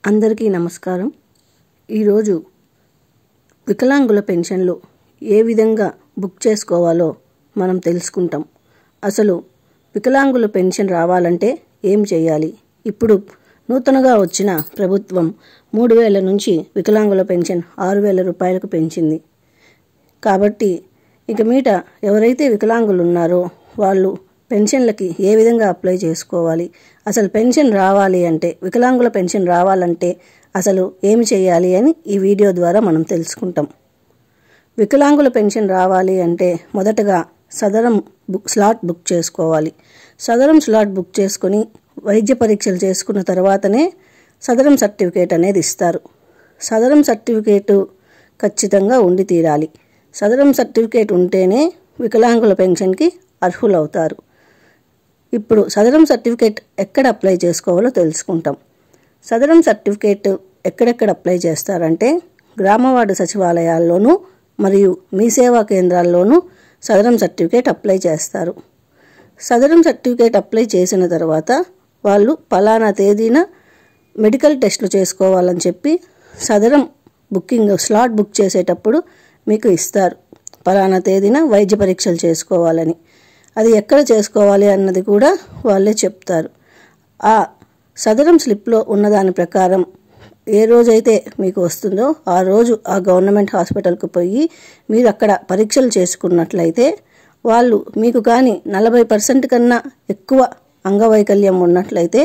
అందరికీ నమస్కారం. ఈరోజు వికలాంగుల పెన్షన్లు ఏ విధంగా బుక్ చేసుకోవాలో మనం తెలుసుకుంటాం. అసలు వికలాంగుల పెన్షన్ రావాలంటే ఏం చేయాలి? ఇప్పుడు నూతనగా వచ్చిన ప్రభుత్వం 3,000 నుంచి వికలాంగుల పెన్షన్ 6,000 రూపాయలకు పెంచింది. కాబట్టి ఇక మీట ఎవరైతే వికలాంగులు ఉన్నారో వాళ్ళు పెన్షన్లకి ఏ విధంగా అప్లై చేసుకోవాలి, అసలు పెన్షన్ రావాలి అంటే వికలాంగుల పెన్షన్ రావాలంటే అసలు ఏమి చేయాలి అని ఈ వీడియో ద్వారా మనం తెలుసుకుంటాం. వికలాంగుల పెన్షన్ రావాలి అంటే మొదటగా సదరం స్లాట్ బుక్ చేసుకోవాలి. సదరం స్లాట్ బుక్ చేసుకుని వైద్య పరీక్షలు చేసుకున్న తర్వాతనే సదరం సర్టిఫికేట్ అనేది ఇస్తారు. సదరం సర్టిఫికేటు ఖచ్చితంగా ఉండి తీరాలి. సదరం సర్టిఫికేట్ ఉంటేనే వికలాంగుల పెన్షన్కి అర్హులవుతారు. ఇప్పుడు సదరం సర్టిఫికేట్ ఎక్కడ అప్లై చేసుకోవాలో తెలుసుకుంటాం. సదరం సర్టిఫికేట్ ఎక్కడెక్కడ అప్లై చేస్తారంటే గ్రామ వార్డు సచివాలయాల్లోనూ మరియు మీ సేవా కేంద్రాల్లోనూ సదరం సర్టిఫికేట్ అప్లై చేస్తారు. సదరం సర్టిఫికేట్ అప్లై చేసిన తర్వాత వాళ్ళు పలానా తేదీన మెడికల్ టెస్టులు చేసుకోవాలని చెప్పి సదరం బుకింగ్ స్లాట్ బుక్ చేసేటప్పుడు మీకు ఇస్తారు. పలానా తేదీన వైద్య పరీక్షలు చేసుకోవాలని. అది ఎక్కడ చేసుకోవాలి అన్నది కూడా వాళ్ళే చెప్తారు. ఆ సదరం స్లిప్లో ఉన్నదాని ప్రకారం ఏ రోజైతే మీకు వస్తుందో ఆ రోజు ఆ గవర్నమెంట్ హాస్పిటల్కి పోయి మీరు అక్కడ పరీక్షలు చేసుకున్నట్లయితే వాళ్ళు మీకు కానీ 40% కన్నా ఎక్కువ అంగవైకల్యం ఉన్నట్లయితే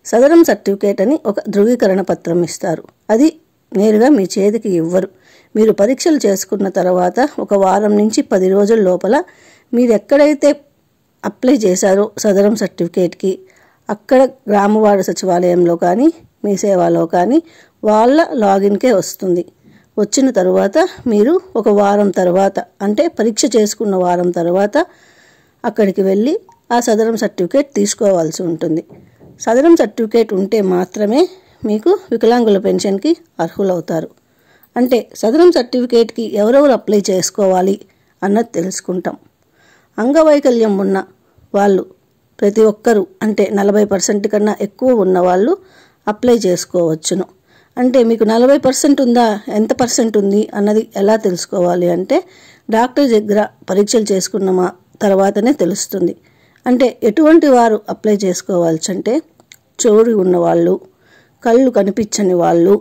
సదరం సర్టిఫికేట్ అని ఒక ధృవీకరణ పత్రం ఇస్తారు. అది నేరుగా మీ చేతికి ఇవ్వరు. మీరు పరీక్షలు చేసుకున్న తర్వాత ఒక వారం నుంచి 10 రోజుల లోపల మీరు ఎక్కడైతే అప్లై చేశారో సదరం సర్టిఫికేట్కి అక్కడ గ్రామవార్డు సచివాలయంలో కానీ మీ సేవలో కానీ వాళ్ళ లాగిన్కే వస్తుంది. వచ్చిన తర్వాత మీరు ఒక వారం తర్వాత అంటే పరీక్ష చేసుకున్న వారం తర్వాత అక్కడికి వెళ్ళి ఆ సదరం సర్టిఫికేట్ తీసుకోవాల్సి ఉంటుంది. సదరం సర్టిఫికేట్ ఉంటే మాత్రమే మీకు వికలాంగుల పెన్షన్కి అర్హులవుతారు. అంటే సదరం సర్టిఫికేట్కి ఎవరెవరు అప్లై చేసుకోవాలి అన్నది తెలుసుకుంటాం. అంగవైకల్యం ఉన్న వాళ్ళు ప్రతి ఒక్కరూ అంటే 40% కన్నా ఎక్కువ ఉన్న వాళ్ళు అప్లై చేసుకోవచ్చును. అంటే మీకు 40% ఉందా, ఎంత పర్సెంట్ ఉంది అన్నది ఎలా తెలుసుకోవాలి అంటే డాక్టర్ దగ్గర పరీక్షలు చేసుకున్న తర్వాతనే తెలుస్తుంది. అంటే ఎటువంటి వారు అప్లై చేసుకోవాల్సి అంటే చెవుడు ఉన్నవాళ్ళు, కళ్ళు కనిపించని వాళ్ళు,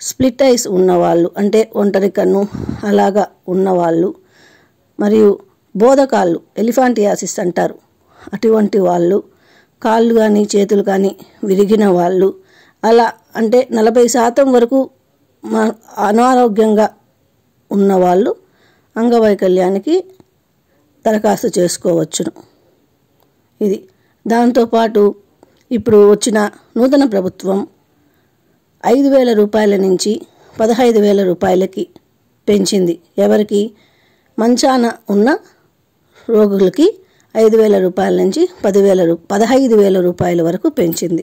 స్ప్లిట్ ఐస్ ఉన్నవాళ్ళు అంటే ఒంటరి కన్ను అలాగా ఉన్నవాళ్ళు, మరియు బోధకాళ్ళు ఎలిఫాంటియాసిస్ అంటారు అటువంటి వాళ్ళు, కాళ్ళు కానీ చేతులు కానీ విరిగిన వాళ్ళు, అలా అంటే 40% వరకు అనారోగ్యంగా ఉన్నవాళ్ళు అంగవైకల్యానికి దరఖాస్తు చేసుకోవచ్చును. ఇది దాంతోపాటు ఇప్పుడు వచ్చిన నూతన ప్రభుత్వం 5,000 రూపాయల నుంచి 15,000 రూపాయలకి పెంచింది. ఎవరికి? మంచాన ఉన్న రోగులకి 5,000 రూపాయల నుంచి 15,000 రూపాయల వరకు పెంచింది.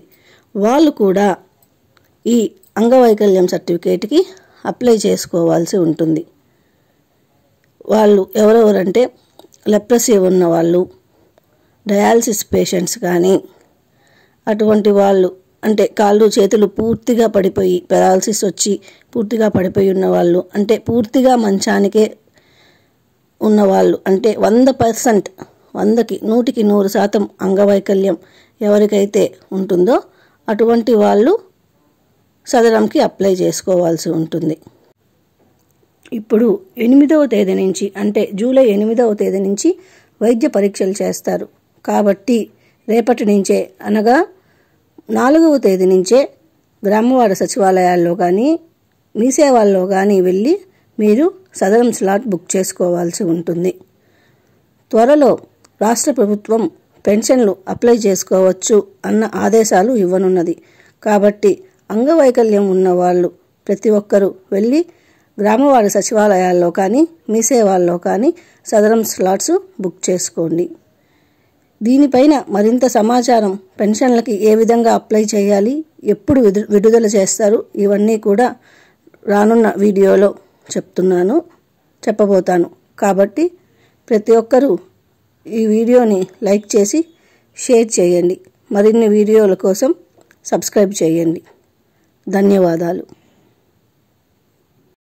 వాళ్ళు కూడా ఈ అంగవైకల్యం సర్టిఫికేట్కి అప్లై చేసుకోవాల్సి ఉంటుంది. వాళ్ళు ఎవరెవరంటే లెప్రసీ ఉన్నవాళ్ళు, డయాలసిస్ పేషెంట్స్ కానీ అటువంటి వాళ్ళు అంటే కాళ్ళు చేతులు పూర్తిగా పడిపోయి పెరాలసిస్ వచ్చి పూర్తిగా పడిపోయి ఉన్నవాళ్ళు అంటే పూర్తిగా మంచానికే ఉన్నవాళ్ళు అంటే 100%, 100కి 100% అంగవైకల్యం ఎవరికైతే ఉంటుందో అటువంటి వాళ్ళు సదరంకి అప్లై చేసుకోవాల్సి ఉంటుంది. ఇప్పుడు 8వ తేదీ నుంచి అంటే జూలై 8వ తేదీ నుంచి వైద్య పరీక్షలు చేస్తారు. కాబట్టి రేపటి నుంచే అనగా 4వ తేదీ నుంచే గ్రామవార్డు సచివాలయాల్లో కానీ మీ సేవల్లో కానీ వెళ్ళి మీరు సదరం స్లాట్ బుక్ చేసుకోవాల్సి ఉంటుంది. త్వరలో రాష్ట్ర ప్రభుత్వం పెన్షన్లు అప్లై చేసుకోవచ్చు అన్న ఆదేశాలు ఇవ్వనున్నది. కాబట్టి అంగవైకల్యం ఉన్నవాళ్ళు ప్రతి ఒక్కరూ వెళ్ళి గ్రామవార్డు సచివాలయాల్లో కానీ మీ సేవల్లో కానీ సదరం స్లాట్స్ బుక్ చేసుకోండి. దీనిపైన మరింత సమాచారం, పెన్షన్లకి ఏ విధంగా అప్లై చేయాలి, ఎప్పుడు విడుదల చేస్తారు, ఇవన్నీ కూడా రానున్న వీడియోలో చెప్పబోతాను. కాబట్టి ప్రతి ఒక్కరూ ఈ వీడియోని లైక్ చేసి షేర్ చేయండి. మరిన్ని వీడియోల కోసం సబ్స్క్రైబ్ చేయండి. ధన్యవాదాలు.